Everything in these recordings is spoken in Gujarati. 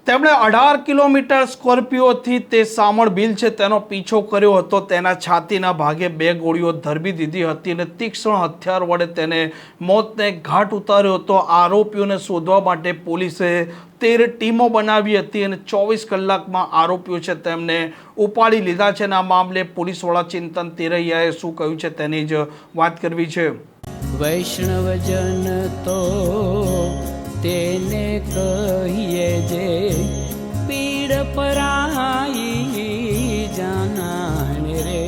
તેમણે 18 કિલોમીટર સ્કોર્પિયોથી તે સામળ બિલ છે તેનો પીછો કર્યો હતો। તેના છાતીના ભાગે 2 ગોળીઓ ધરબી દીધી હતી અને તીક્ષ્ણ હથિયાર વડે તેને મોતને ઘાટ ઉતાર્યો હતો। આરોપીઓને શોધવા માટે પોલીસે 13 ટીમો બનાવી હતી અને 24 કલાકમાં આરોપીઓ છે તેમને ઉપાડી લીધા છે। અને આ મામલે પોલીસવાળા ચિંતન તેરૈયાએ શું કહ્યું છે તેની જ વાત કરવી છે। વૈષ્ણવજન તો તેને કહીએ જે પીડ પરાઈ જાનાને રે।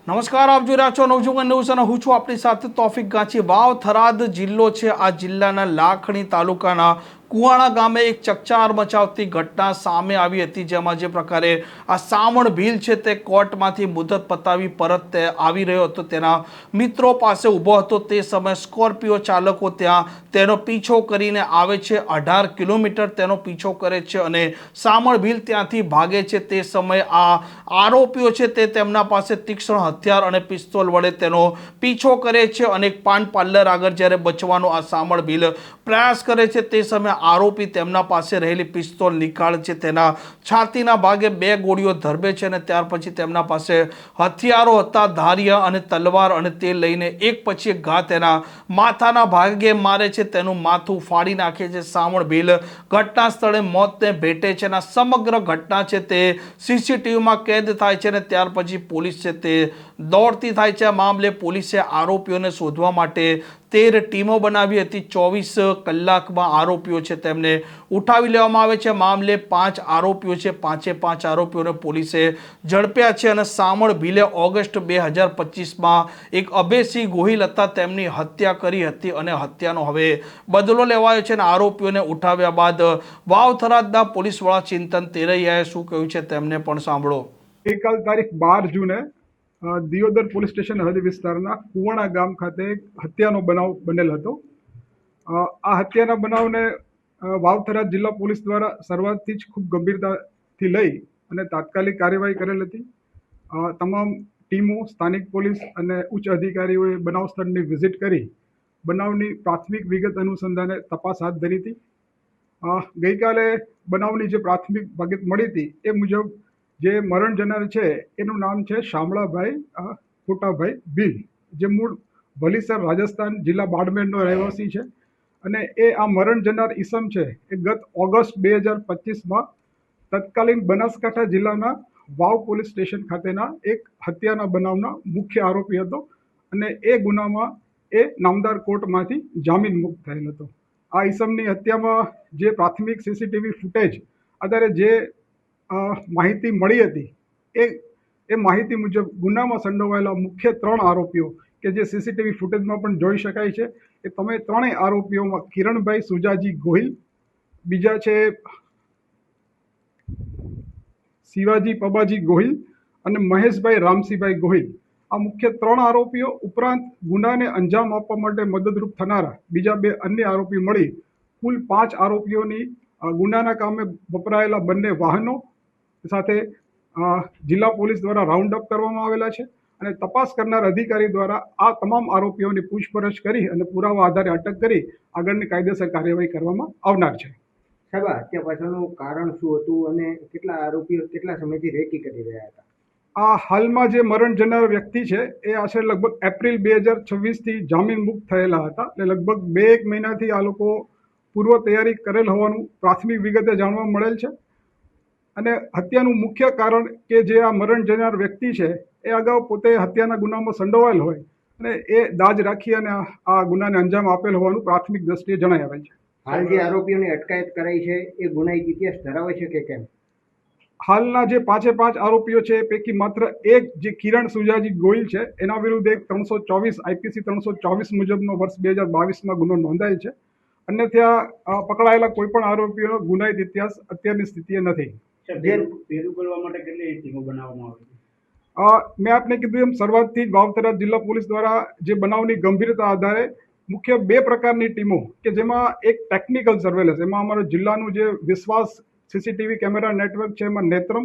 નમસ્કાર, આપ જોઈ રહ્યા છો નવજીવન ન્યૂઝ અને હું છું આપણી સાથે તોફિક ગાંચી। વાવ થરાદ જિલ્લો છે। આ જિલ્લાના લાખણી તાલુકાના કુવાણા ગામે એક ચકચાર મચાવતી ઘટના સામે આવી હતી, જેમાં જે પ્રકારે આ સામણ ભીલ છે તે કોર્ટમાંથી મુદત પતાવી પરત આવી રહ્યો હતો, તેના મિત્રો પાસે ઊભો હતો। તે સમયે સ્કોર્પિયો ચાલકો ત્યાં તેનો પીછો કરીને આવે છે। 18 કિલોમીટર તેનો પીછો કરે છે અને સામણ ભીલ ત્યાંથી ભાગે છે। તે સમયે આ આરોપીઓ છે તે તેમના પાસે તીક્ષ્ણ હથિયાર અને પિસ્તોલ વડે તેનો પીછો કરે છે અને એક પાન પાર્લર આગળ જ્યારે બચવાનો આ સામણ ભીલ પ્રયાસ કરે છે તે સમયે આરોપી તેમના પાસે રહેલી પિસ્તોલ નીકાળે છે, તેના છાતીના ભાગે 2 ગોળીઓ ધરબે છે અને ત્યાર પછી તેમના પાસે હથિયારો હતા, ધારિયા અને તલવાર, અને તે લઈને એક પછી એક ઘા તેના માથાના ભાગે મારે છે, તેનું માથું ફાડી નાખે છે। સામણ ભીલ ઘટના સ્થળે મોતને ભેટે છે અને સમગ્ર ઘટના છે તે સીસીટીવીમાં કેદ થાય છે અને ત્યાર પછી પોલીસ છે તે દોડતી થાય છે। આ મામલે પોલીસે આરોપીઓને શોધવા માટે 13 ટીમો બનાવી હતી। 24 કલાકમાં આરોપીઓ છે તેમને ઉઠાવી લેવામાં આવે છે। મામલે 5 આરોપીઓ છે, 5 આરોપીઓને પોલીસે ઝડપ્યા છે અને સામણ ભીલે ઓગસ્ટ 2025માં એક અભયસિંહ ગોહિલ હતા તેમની હત્યા કરી હતી અને હત્યાનો હવે બદલો લેવાયો છે અને આરોપીઓને ઉઠાવ્યા બાદ વાવ થરાદના પોલીસ વડા ચિંતન તેરૈયાએ શું કહ્યું છે તેમને પણ સાંભળો। ગઈકાલ તારીખ 12 જૂને દિયોદર પોલીસ સ્ટેશન હદ વિસ્તારના કુવાણા ગામ ખાતે હત્યાનો બનાવ બનેલ હતો। આ હત્યાના બનાવને વાવ થરાદ જિલ્લા પોલીસ દ્વારા શરૂઆતથી જ ખૂબ ગંભીરતાથી લઈ અને તાત્કાલિક કાર્યવાહી કરેલ હતી। તમામ ટીમો, સ્થાનિક પોલીસ અને ઉચ્ચ અધિકારીઓએ બનાવ સ્થળની વિઝિટ કરી બનાવની પ્રાથમિક વિગત અનુસંધાને તપાસ હાથ ધરી હતી। ગઈકાલે બનાવની જે પ્રાથમિક વિગત મળી હતી એ મુજબ જે મરણ જનાર છે એનું નામ છે શામળાભાઈ ખોટાભાઈ ભીલ, જે મૂળ ભલીસર રાજસ્થાન જિલ્લા બાડમેરનો રહેવાસી છે અને એ આ મરણ જનાર ઈસમ છે એ ગત ઓગસ્ટ 2025માં તત્કાલીન બનાસકાંઠા જિલ્લાના વાવ પોલીસ સ્ટેશન ખાતેના એક હત્યાના બનાવના મુખ્ય આરોપી હતો અને એ ગુનામાં એ નામદાર કોર્ટમાંથી જામીન મુક્ત થયેલ હતો। આ ઈસમની હત્યામાં જે પ્રાથમિક સીસીટીવી ફૂટેજ આધારે જે માહિતી મળી હતી એ માહિતી મુજબ ગુનામાં સંડોવાયેલા મુખ્ય 3 આરોપીઓ કે જે સીસીટીવી ફૂટેજમાં પણ જોઈ શકાય છે એ તમે 3 આરોપીઓમાં કિરણભાઈ સુજાજી ગોહિલ, બીજા છે શિવાજી પબાજી ગોહિલ અને મહેશભાઈ રામસિંહભાઈ ગોહિલ, આ મુખ્ય 3 આરોપીઓ ઉપરાંત ગુનાને અંજામ આપવા માટે મદદરૂપ થનારા બીજા 2 અન્ય આરોપી મળી કુલ 5 આરોપીઓની ગુનાના કામે વપરાયેલા બંને વાહનો સાથે જિલ્લા પોલીસ દ્વારા રાઉન્ડ અપ કરવામાં આવેલા છે અને તપાસ કરનાર અધિકારી દ્વારા આ તમામ આરોપીઓની પૂછપરછ કરી અને પુરાવા આધારે અટક કરી આગળની કાયદેસર કાર્યવાહી કરવામાં આવનાર છે। સાહેબ, હત્યા પાછળનું કારણ શું હતું અને કેટલા આરોપીઓ કેટલા સમયથી રેકી કરી રહ્યા હતા? આ હાલમાં જે મરણ જનાર વ્યક્તિ છે એ આશરે લગભગ એપ્રિલ 2026થી જામીન મુક્ત થયેલા હતા, એટલે લગભગ 2-1 મહિનાથી આ લોકો પૂર્વ તૈયારી કરેલ હોવાનું પ્રાથમિક વિગતે જાણવા મળેલ છે અને હત્યાનું મુખ્ય કારણ કે જે આ મરણ જનાર વ્યક્તિ છે એ અગાઉ પોતે હત્યાના ગુનામાં સંડોવાયેલ હોય અને એ દાજ રાખી અને આ ગુનાને અંજામ આપેલ હોવાનું પ્રાથમિક દ્રષ્ટિએ જણાઈ આવેલ છે। હાલ જે આરોપીઓની અટકાયત કરાઈ છે એ ગુનાહિત ઇતિહાસ ધરાવે છે કે કેમ? હાલના જે 5 આરોપીઓ છે એ પૈકી માત્ર એક જે કિરણ સુજાજી ગોહિલ છે એના વિરુદ્ધ એક 324 આઈપીસી 324 મુજબનો વર્ષ 2022માં ગુનો નોંધાયેલ છે। અન્યથા પકડાયેલા કોઈ પણ આરોપીઓનો ગુનાહિત ઇતિહાસ અત્યારની સ્થિતિએ નથી। મેં આપને કીધું એમ શરૂઆતથી જ વાવ થરાદ જિલ્લા પોલીસ દ્વારા જે બનાવની ગંભીરતા આધારે મુખ્ય 2 પ્રકારની ટીમો કે જેમાં એક ટેકનિકલ સર્વેલન્સ, એમાં અમારો જિલ્લાનું જે વિશ્વાસ સીસીટીવી કેમેરા નેટવર્ક છે એમાં નેત્રમ,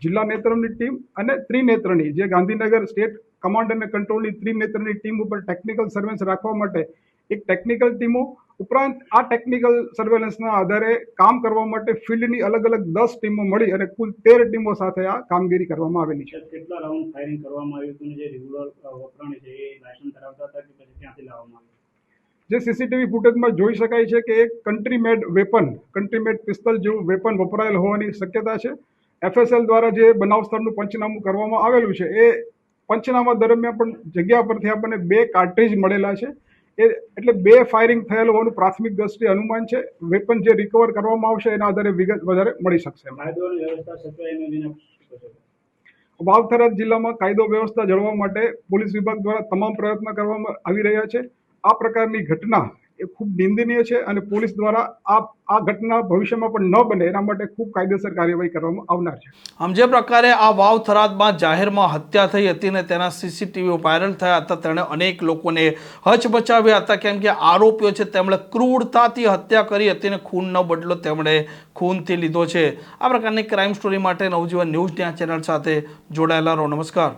જિલ્લા નેત્રમની ટીમ અને ત્રિનેત્રની જે ગાંધીનગર સ્ટેટ કમાન્ડ અને કંટ્રોલની ત્રિનેત્રની ટીમ ઉપર ટેકનિકલ સર્વેલન્સ રાખવા માટે એક ટેકનિકલ ટીમો ઉપરાંત આ ટેકનિકલ સર્વેલન્સના આધારે કામ કરવા માટે ફિલ્ડની અલગ અલગ 10 ટીમો મળી અને કુલ 13 ટીમો સાથે આ કામગીરી કરવામાં આવેલી છે. કેટલા રાઉન્ડ ફાયરિંગ કરવામાં આવ્યું હતું અને જે રેગ્યુલર વપરાણી છે એ લાયસન્સ ધરાવતા હતા કે પછી ક્યાંથી લાવવામાં આવ્યું? જે સીસીટીવી ફૂટેજમાં જોઈ શકાય છે કે એક કન્ટ્રી મેડ પિસ્તલ જેવું વેપન વપરાયેલ હોવાની શક્યતા છે. FSL દ્વારા જે બનાવ સ્થળનું પંચનામું કરવામાં આવેલું છે એ પંચનામા દરમિયાન પણ જગ્યા પરથી આપણને 2 કાર્ટ્રીજ મળેલા છે. એટલે 2 ફાયરિંગ થયેલ હોવાનું પ્રાથમિક દ્રષ્ટિએ અનુમાન છે. વેપન જે રિકવર કરવામાં આવશે એના આધારે વિગત વધારે મળી શકશે. કાયદો અને વ્યવસ્થા સચવાય એનો દિન શું કહેશો? વાવ થરાદ જિલ્લામાં કાયદો વ્યવસ્થા જળવાવા માટે પોલીસ વિભાગ દ્વારા તમામ પ્રયત્ન કરવામાં આવી રહ્યા છે. આ પ્રકારની ઘટના એ ખૂબ નિંદનીય છે અને પોલીસ દ્વારા આ ઘટના ભવિષ્યમાં પણ ન બને એના માટે ખૂબ કાયદેસર કાર્યવાહી કરવામાં આવનાર છે. આમ જે પ્રકારે આ વાવ થરાદમાં જાહેરમાં હત્યા થઈ હતી ને તેના સીસીટીવી વાયરલ થયા હતા, તેણે અનેક લોકોને હચમચાવ્યા હતા, કેમ કે આરોપીઓ છે તેમણે ક્રૂરતાથી હત્યા કરી હતી અને ખૂનનો બદલો તેમણે ખૂનથી લીધો છે. આ પ્રકારની ક્રાઇમ સ્ટોરી માટે નવજીવન ન્યૂઝ ચેનલ સાથે જોડાયેલા રહો. નમસ્કાર.